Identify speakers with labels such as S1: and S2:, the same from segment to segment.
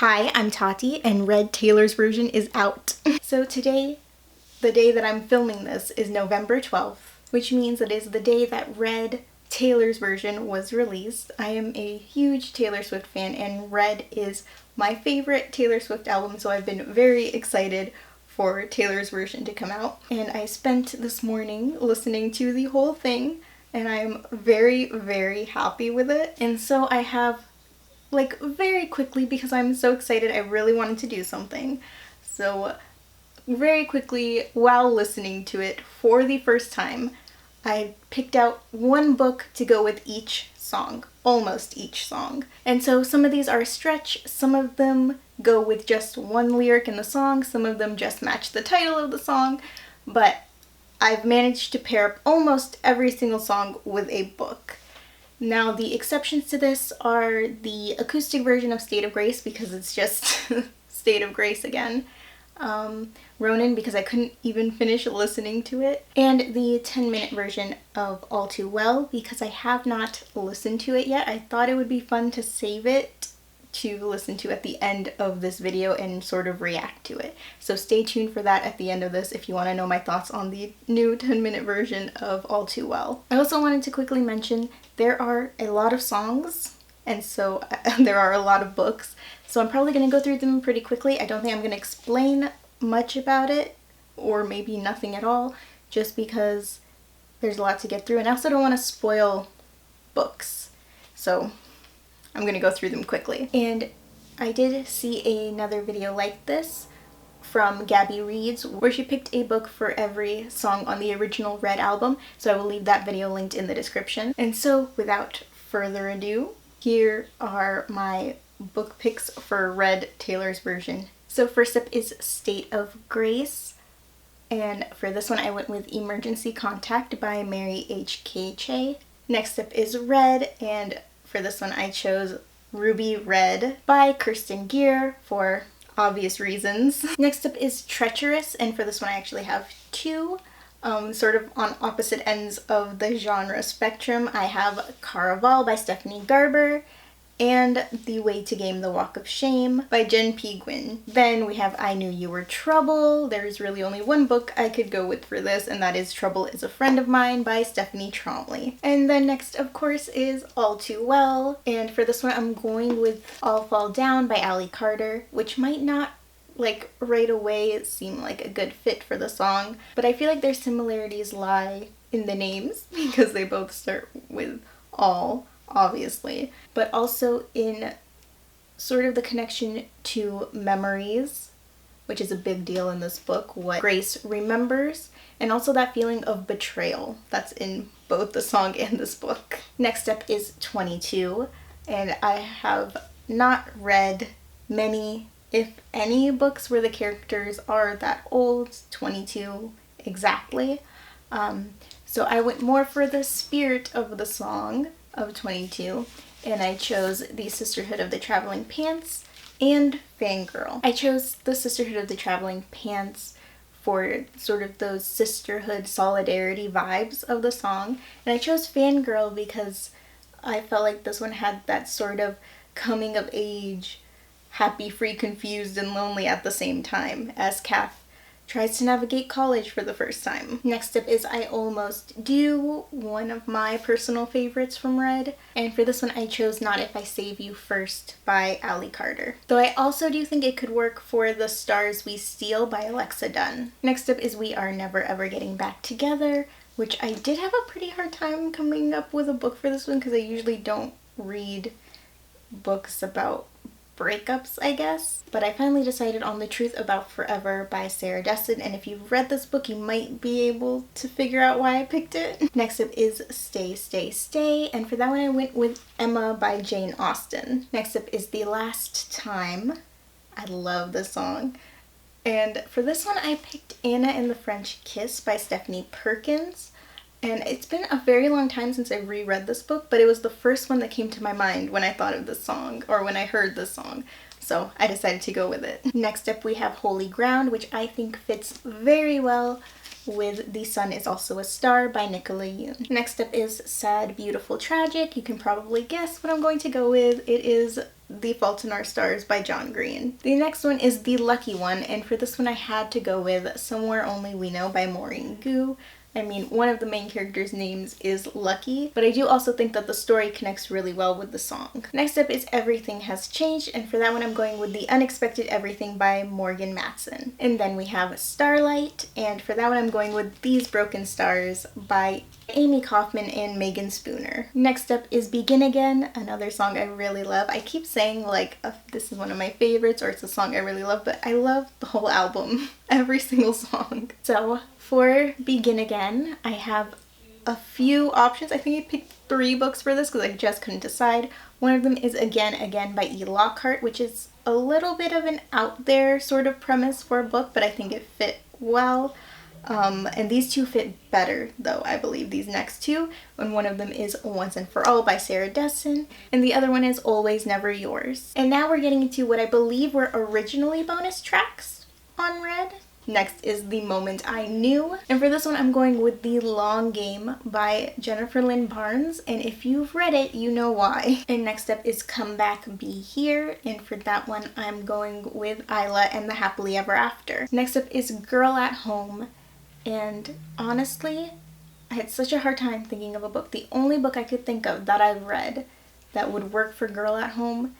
S1: Hi, I'm Tati, and Red Taylor's version is out. So today, the day that I'm filming this, is November 12th, which means it is the day that Red Taylor's version was released. I am a huge Taylor Swift fan, and Red is my favorite Taylor Swift album, so I've been very excited for Taylor's version to come out. And I spent this morning listening to the whole thing, and I'm very, very happy with it. And so I have, like, very quickly, because I'm so excited, I really wanted to do something. So very quickly, while listening to it for the first time, I picked out one book to go with each song, almost each song. And so some of these are a stretch, some of them go with just one lyric in the song, some of them just match the title of the song, but I've managed to pair up almost every single song with a book. Now, the exceptions to this are the acoustic version of State of Grace, because it's just State of Grace again. Ronan, because I couldn't even finish listening to it. And the 10-minute version of All Too Well, because I have not listened to it yet. I thought it would be fun to save it to listen to at the end of this video and sort of react to it. So stay tuned for that at the end of this if you want to know my thoughts on the new 10-minute version of All Too Well. I also wanted to quickly mention there are a lot of songs, and so there are a lot of books, so I'm probably going to go through them pretty quickly. I don't think I'm going to explain much about it, or maybe nothing at all, just because there's a lot to get through, and I also don't want to spoil books, so I'm going to go through them quickly. And I did see another video like this from Gabby Reads, where she picked a book for every song on the original Red album, so I will leave that video linked in the description. And so without further ado, here are my book picks for Red Taylor's version. So first up is State of Grace, and for this one I went with Emergency Contact by Mary H. K. Next up is Red, and for this one I chose Ruby Red by Kirsten Gier for obvious reasons. Next up is Treacherous, and for this one I actually have two, sort of on opposite ends of the genre spectrum. I have Caraval by Stephanie Garber and The Way to Game the Walk of Shame by Jen P. Gwynn. Then we have I Knew You Were Trouble. There's really only one book I could go with for this, and that is Trouble Is a Friend of Mine by Stephanie Tromley. And then next, of course, is All Too Well, and for this one I'm going with All Fall Down by Allie Carter, which might not, like, right away seem like a good fit for the song, but I feel like their similarities lie in the names, because they both start with all, obviously, but also in sort of the connection to memories, which is a big deal in this book, what Grace remembers, and also that feeling of betrayal that's in both the song and this book. Next up is 22, and I have not read many, if any, books where the characters are that old, 22 exactly, so I went more for the spirit of the song of 22, and I chose The Sisterhood of the Traveling Pants and Fangirl. I chose The Sisterhood of the Traveling Pants for sort of those sisterhood solidarity vibes of the song, and I chose Fangirl because I felt like this one had that sort of coming of age, happy, free, confused, and lonely at the same time, as Kath tries to navigate college for the first time. Next up is I Almost Do, one of my personal favorites from Red, and for this one I chose Not If I Save You First by Allie Carter. Though I also do think it could work for The Stars We Steal by Alexa Dunn. Next up is We Are Never Ever Getting Back Together, which I did have a pretty hard time coming up with a book for this one, because I usually don't read books about breakups, I guess. But I finally decided on The Truth About Forever by Sarah Destin, and if you've read this book you might be able to figure out why I picked it. Next up is Stay, Stay, Stay, and for that one I went with Emma by Jane Austen. Next up is The Last Time. I love this song. And for this one I picked Anna and the French Kiss by Stephanie Perkins. And it's been a very long time since I reread this book, but it was the first one that came to my mind when I thought of this song, or when I heard this song, so I decided to go with it. Next up we have Holy Ground, which I think fits very well with The Sun Is Also a Star by Nicola Yoon. Next up is Sad, Beautiful, Tragic. You can probably guess what I'm going to go with. It is The Fault in Our Stars by John Green. The next one is The Lucky One, and for this one I had to go with Somewhere Only We Know by Maureen Gu. I mean, one of the main characters' names is Lucky, but I do also think that the story connects really well with the song. Next up is Everything Has Changed, and for that one I'm going with The Unexpected Everything by Morgan Matson. And then we have Starlight, and for that one I'm going with These Broken Stars by Amy Kaufman and Megan Spooner. Next up is Begin Again, another song I really love. I keep saying like this is one of my favorites or it's a song I really love, but I love the whole album, every single song. So for Begin Again, I have a few options. I think I picked 3 books for this because I just couldn't decide. One of them is Again Again by E. Lockhart, which is a little bit of an out there sort of premise for a book, but I think it fit well. And these two fit better though, I believe, these next two. And one of them is Once and For All by Sarah Dessen, and the other one is Always Never Yours. And now we're getting into what I believe were originally bonus tracks on Red. Next is The Moment I Knew, and for this one I'm going with The Long Game by Jennifer Lynn Barnes, and if you've read it you know why. And next up is Come Back Be Here, and for that one I'm going with Isla and the Happily Ever After. Next up is Girl at Home, and honestly I had such a hard time thinking of a book. The only book I could think of that I've read that would work for Girl at Home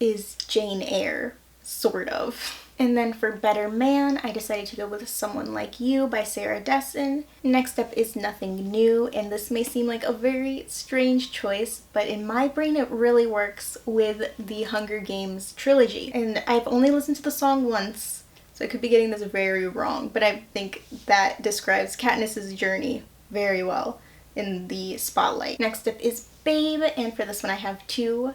S1: is Jane Eyre, sort of. And then for Better Man, I decided to go with Someone Like You by Sarah Dessen. Next up is Nothing New, and this may seem like a very strange choice, but in my brain it really works with the Hunger Games trilogy. And I've only listened to the song once, so I could be getting this very wrong, but I think that describes Katniss's journey very well in the spotlight. Next up is Babe, and for this one I have 2.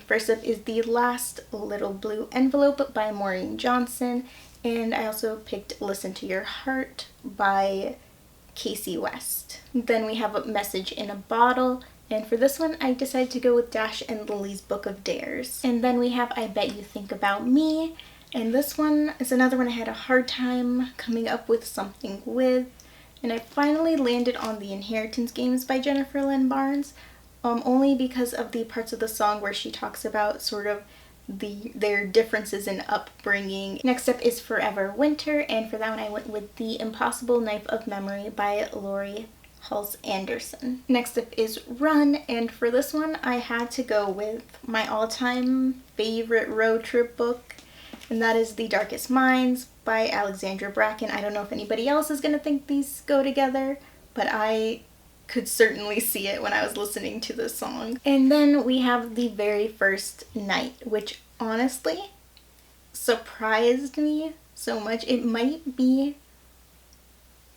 S1: First up is The Last Little Blue Envelope by Maureen Johnson, and I also picked Listen to Your Heart by Casey West. Then we have A Message in a Bottle, and for this one I decided to go with Dash and Lily's Book of Dares. And then we have I Bet You Think About Me, and this one is another one I had a hard time coming up with something with, and I finally landed on The Inheritance Games by Jennifer Lynn Barnes. Only because of the parts of the song where she talks about sort of their differences in upbringing. Next up is Forever Winter, and for that one I went with The Impossible Knife of Memory by Laurie Halse Anderson. Next up is Run, and for this one I had to go with my all-time favorite road trip book, and that is The Darkest Minds by Alexandra Bracken. I don't know if anybody else is gonna think these go together, but I could certainly see it when I was listening to this song. And then we have The Very First Night, which honestly surprised me so much. It might be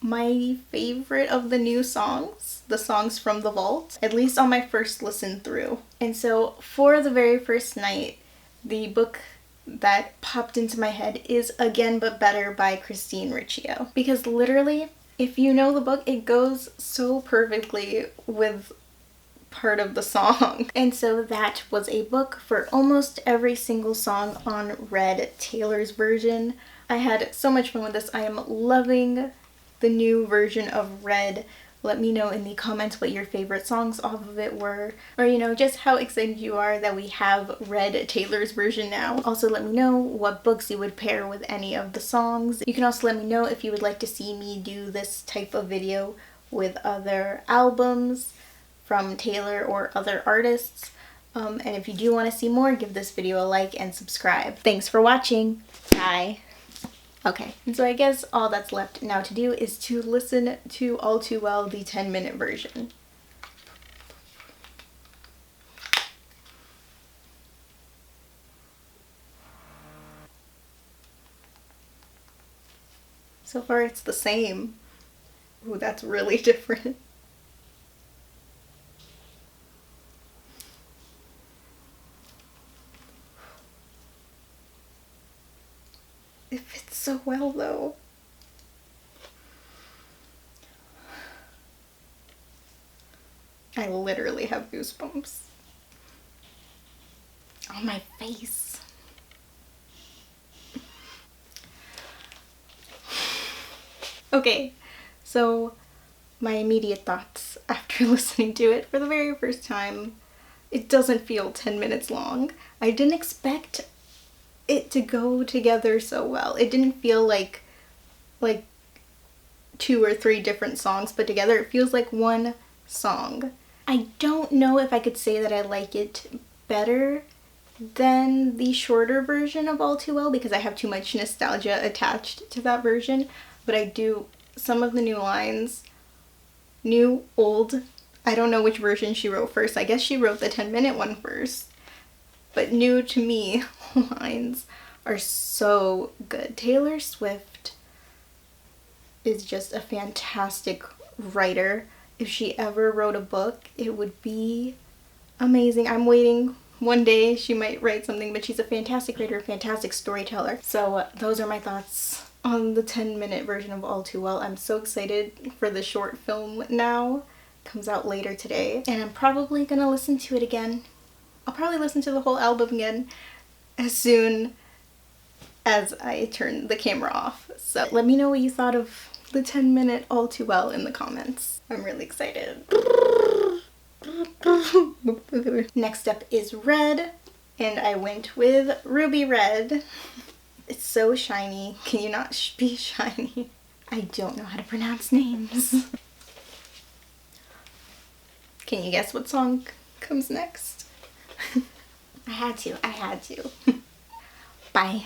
S1: my favorite of the new songs, the songs from the vault, at least on my first listen through. And so for The Very First Night, the book that popped into my head is Again But Better by Christine Riccio, because literally, if you know the book, it goes so perfectly with part of the song. And so that was a book for almost every single song on Red Taylor's version. I had so much fun with this. I am loving the new version of Red. Let me know in the comments what your favorite songs off of it were, or you know, just how excited you are that we have Red Taylor's version now. Also let me know what books you would pair with any of the songs. You can also let me know if you would like to see me do this type of video with other albums from Taylor or other artists. And if you do want to see more, give this video a like and subscribe. Thanks for watching. Bye. Okay, and so I guess all that's left now to do is to listen to All Too Well, the 10-minute version. So far it's the same. Ooh, that's really different. It fits so well though. I literally have goosebumps on my face. Okay, so my immediate thoughts after listening to it for the very first time. it doesn't feel 10 minutes long. I didn't expect it to go together so well. It didn't feel like 2 or 3 different songs put together. It feels like one song. I don't know if I could say that I like it better than the shorter version of All Too Well because I have too much nostalgia attached to that version, but I do, some of the new lines, new, old, I don't know which version she wrote first. I guess she wrote the 10-minute one first, but new to me lines are so good. Taylor Swift is just a fantastic writer. If she ever wrote a book, it would be amazing. I'm waiting. One day she might write something, but she's a fantastic writer, a fantastic storyteller. So those are my thoughts on the 10-minute version of All Too Well. I'm so excited for the short film now. Comes out later today. And I'm probably gonna listen to it again. I'll probably listen to the whole album again as soon as I turn the camera off. So let me know what you thought of the 10-minute All Too Well in the comments. I'm really excited. Next up is Red, and I went with Ruby Red. It's so shiny. Can you not be shiny? I don't know how to pronounce names. Can you guess what song comes next? I had to. Bye.